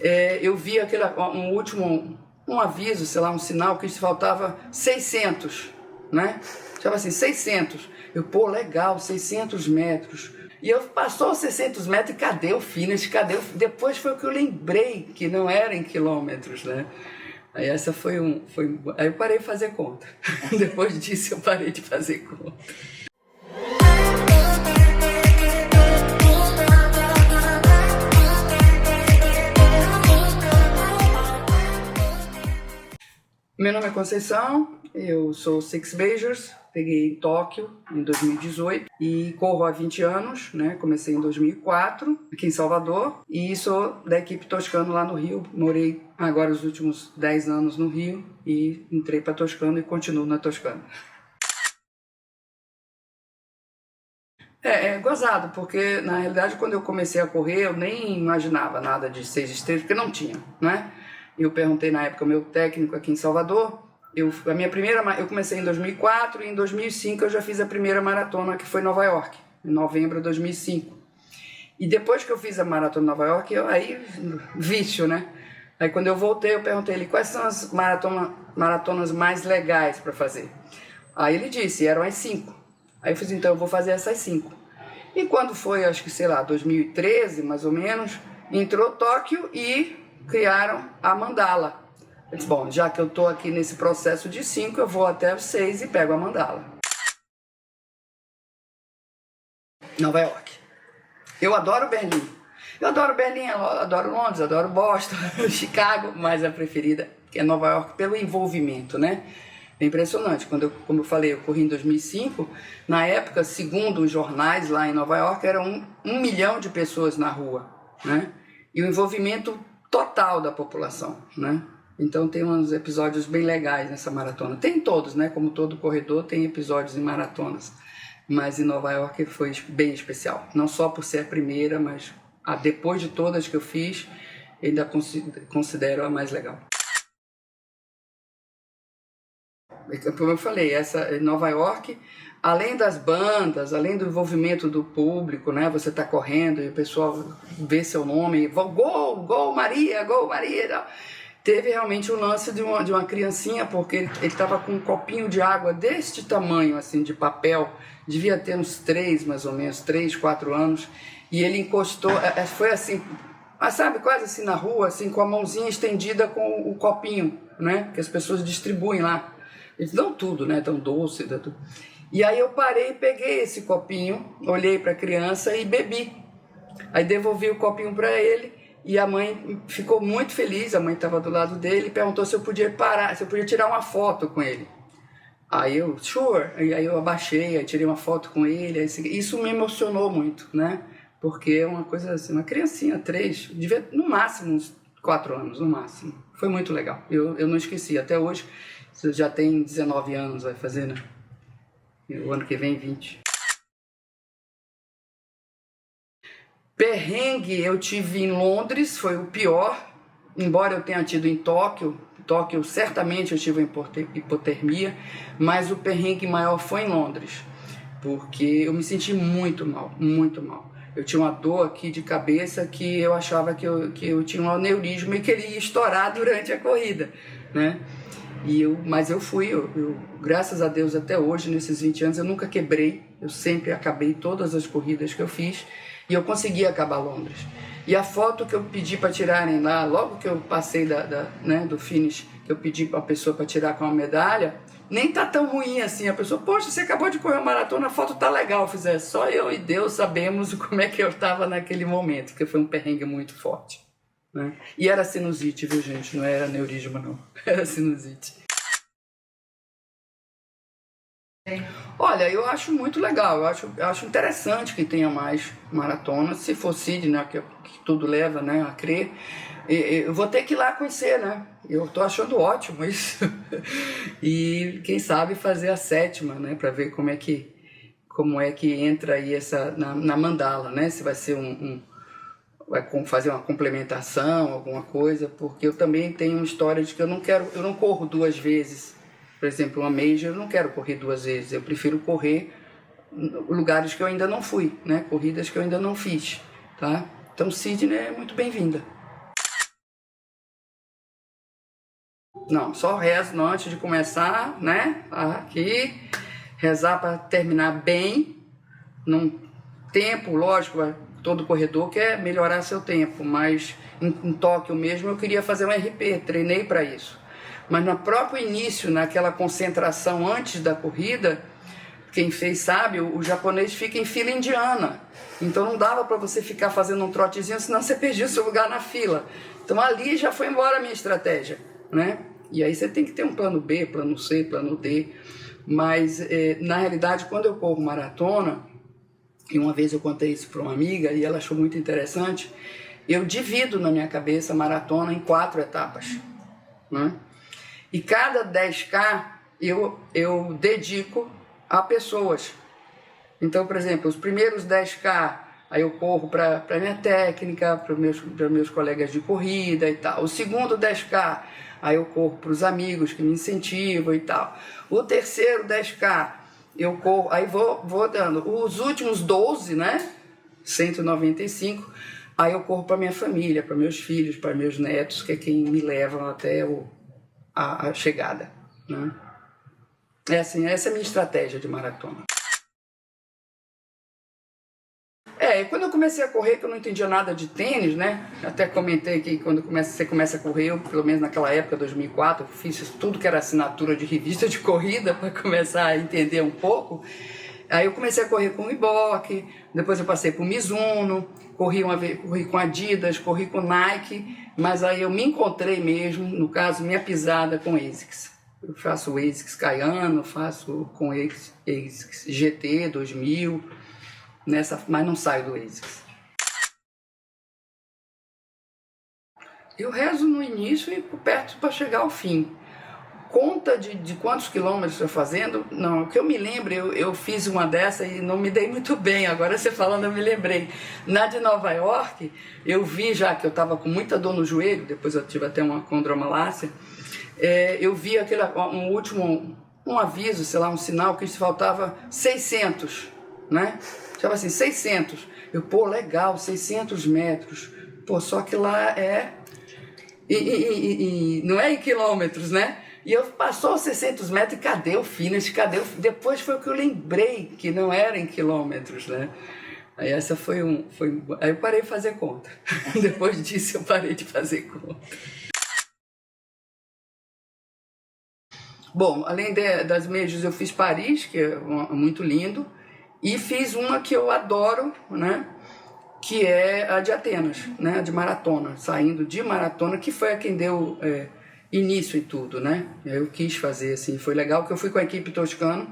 eu vi um aviso, sei lá, um sinal que faltava 600, né? Estava assim, 600. Pô, legal, 600 metros. E eu passou 600 metros e cadê o finish? Depois foi o que eu lembrei que não era em quilômetros, né? Aí essa aí eu parei de fazer conta. Depois disso eu parei de fazer conta. Meu nome é Conceição, eu sou Six Majors, peguei em Tóquio em 2018 e corro há 20 anos, né? Comecei em 2004 aqui em Salvador e sou da equipe Toscano lá no Rio. Morei agora os últimos 10 anos no Rio e entrei para Toscano e continuo na Toscano. É gozado, porque na realidade quando eu comecei a correr eu nem imaginava nada de 6 estrelas, porque não tinha, né? Eu perguntei na época ao meu técnico aqui em Salvador, eu comecei em 2004 e em 2005 eu já fiz a primeira maratona, que foi em Nova York, em novembro de 2005. E depois que eu fiz a maratona em Nova York, vício, né? Aí quando eu voltei, eu perguntei ele quais são as maratonas mais legais para fazer. Aí ele disse, eram as 5. Aí eu fiz, então eu vou fazer essas 5. E quando foi, acho que, sei lá, 2013, mais ou menos, entrou Tóquio e criaram a Mandala. Eu disse, bom, já que eu estou aqui nesse processo de 5, eu vou até os 6 e pego a Mandala. Nova York. Eu adoro Berlim. Eu adoro Londres, adoro Boston, Chicago, mas a preferida é Nova York pelo envolvimento, né? É impressionante. Como eu falei, eu corri em 2005. Na época, segundo os jornais lá em Nova York, eram 1 milhão de pessoas na rua, né? E o envolvimento total da população, né? Então tem uns episódios bem legais nessa maratona. Tem todos, né? Como todo corredor tem episódios em maratonas. Mas em Nova York foi bem especial. Não só por ser a primeira, mas depois de todas que eu fiz, ainda considero a mais legal. Como eu falei, essa em Nova York, além das bandas, além do envolvimento do público, né? Você tá correndo e o pessoal vê seu nome, gol Maria, gol Maria. Teve realmente um lance de uma criancinha, porque ele estava com um copinho de água deste tamanho, assim, de papel, devia ter uns 3, mais ou menos, 3, 4 anos, e ele encostou, foi assim, mas sabe, quase assim na rua, assim, com a mãozinha estendida com o copinho, né? Que as pessoas distribuem lá. Eles dão tudo, né? Dão doce, dão tudo. E aí eu parei, peguei esse copinho, olhei para a criança e bebi. Aí devolvi o copinho para ele e a mãe ficou muito feliz, a mãe estava do lado dele e perguntou se eu podia parar, se eu podia tirar uma foto com ele. Aí eu, sure, e aí eu abaixei, aí tirei uma foto com ele, isso me emocionou muito, né? Porque é uma coisa assim, uma criancinha, 3, devia no máximo uns 4 anos, no máximo. Foi muito legal, eu não esqueci, até hoje, você já tem 19 anos, vai fazer, né? O ano que vem, 20. Perrengue eu tive em Londres, foi o pior, embora eu tenha tido em Tóquio. Tóquio certamente eu tive hipotermia, mas o perrengue maior foi em Londres, porque eu me senti muito mal, muito mal. Eu tinha uma dor aqui de cabeça que eu achava que eu tinha um aneurisma e que ele ia estourar durante a corrida, né? Mas eu fui, graças a Deus até hoje, nesses 20 anos, eu nunca quebrei, eu sempre acabei todas as corridas que eu fiz e eu consegui acabar Londres. E a foto que eu pedi para tirarem lá, logo que eu passei do finish, que eu pedi para a pessoa para tirar com a medalha, nem tá tão ruim assim. A pessoa, poxa, você acabou de correr uma maratona, a foto tá legal. Só eu e Deus sabemos como é que eu estava naquele momento, porque foi um perrengue muito forte, né? E era sinusite, viu, gente? Não era aneurisma, não. Era sinusite. Olha, eu acho muito legal, eu acho interessante que tenha mais maratonas, se for Sydney, né, que tudo leva, né, a crer. Eu vou ter que ir lá conhecer, né? Eu tô achando ótimo isso. E quem sabe fazer a 7ª, né, para ver como é que entra aí na Mandala, né? Se vai ser vai fazer uma complementação, alguma coisa, porque eu também tenho uma história de que eu não corro 2 vezes. Por exemplo, uma Major, eu não quero correr 2 vezes, eu prefiro correr lugares que eu ainda não fui, né? Corridas que eu ainda não fiz, tá? Então Sydney é muito bem-vinda. Não, só rezo antes de começar, né? Aqui, rezar para terminar bem, num tempo, lógico, todo corredor quer melhorar seu tempo, mas em Tóquio mesmo eu queria fazer um RP, treinei para isso. Mas no próprio início, naquela concentração antes da corrida, quem fez sabe, o japonês fica em fila indiana. Então não dava para você ficar fazendo um trotezinho, senão você perdia o seu lugar na fila. Então ali já foi embora a minha estratégia, né? E aí você tem que ter um plano B, plano C, plano D. Mas na realidade, quando eu corro maratona, e uma vez eu contei isso para uma amiga e ela achou muito interessante, eu divido na minha cabeça a maratona em 4 etapas, né? E cada 10K eu dedico a pessoas. Então, por exemplo, os primeiros 10K, aí eu corro para a minha técnica, para meus colegas de corrida e tal. O segundo 10K, aí eu corro para os amigos que me incentivam e tal. O terceiro 10K, eu corro, aí vou dando. Os últimos 12, né? 195, aí eu corro para minha família, para meus filhos, para meus netos, que é quem me levam até a chegada, né? Essa é a minha estratégia de maratona. Quando eu comecei a correr, que eu não entendia nada de tênis, né? Até comentei que quando você começa a correr, eu, pelo menos naquela época, 2004, eu fiz tudo que era assinatura de revista de corrida para começar a entender um pouco. Aí eu comecei a correr com o Iboque, depois eu passei por Mizuno, corri com Adidas, corri com Nike, mas aí eu me encontrei mesmo, no caso, minha pisada com ASICS. Eu faço o ASICS Cayano, faço com ASICS GT 2000, mas não saio do ASICS. Eu rezo no início e perto para chegar ao fim. Conta de quantos quilômetros estou fazendo, não, o que eu me lembro, eu fiz uma dessa e não me dei muito bem, agora você falando eu me lembrei. Na de Nova York, eu vi já que eu estava com muita dor no joelho, depois eu tive até uma condromalácia, eu vi um aviso, sei lá, um sinal que faltava 600, né? Estava assim, 600. Pô, legal, 600 metros. Pô, só que lá não é em quilômetros, né? E eu passou 600 metros e cadê o finish? Depois foi o que eu lembrei, que não era em quilômetros, né? Aí essa aí eu parei de fazer conta. Depois disso eu parei de fazer conta. Bom, além das majors, eu fiz Paris, que é muito lindo, e fiz uma que eu adoro, né? Que é a de Atenas, né? A de maratona, saindo de maratona, que foi a quem deu início e tudo, né? Eu quis fazer assim, foi legal que eu fui com a equipe toscana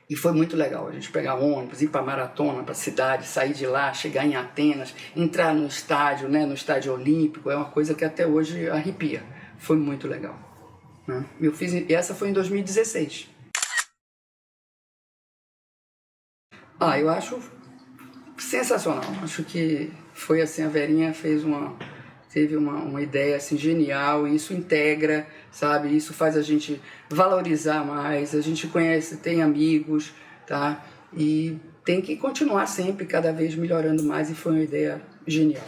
e foi muito legal a gente pegar ônibus, ir para maratona, para a cidade, sair de lá, chegar em Atenas, entrar no estádio, né? No estádio olímpico, é uma coisa que até hoje arrepia. Foi muito legal, né? Essa foi em 2016. Eu acho sensacional. Acho que foi assim, a Verinha teve uma ideia assim genial, e isso integra, sabe? Isso faz a gente valorizar mais, a gente conhece, tem amigos, tá? E tem que continuar sempre, cada vez melhorando mais, e foi uma ideia genial.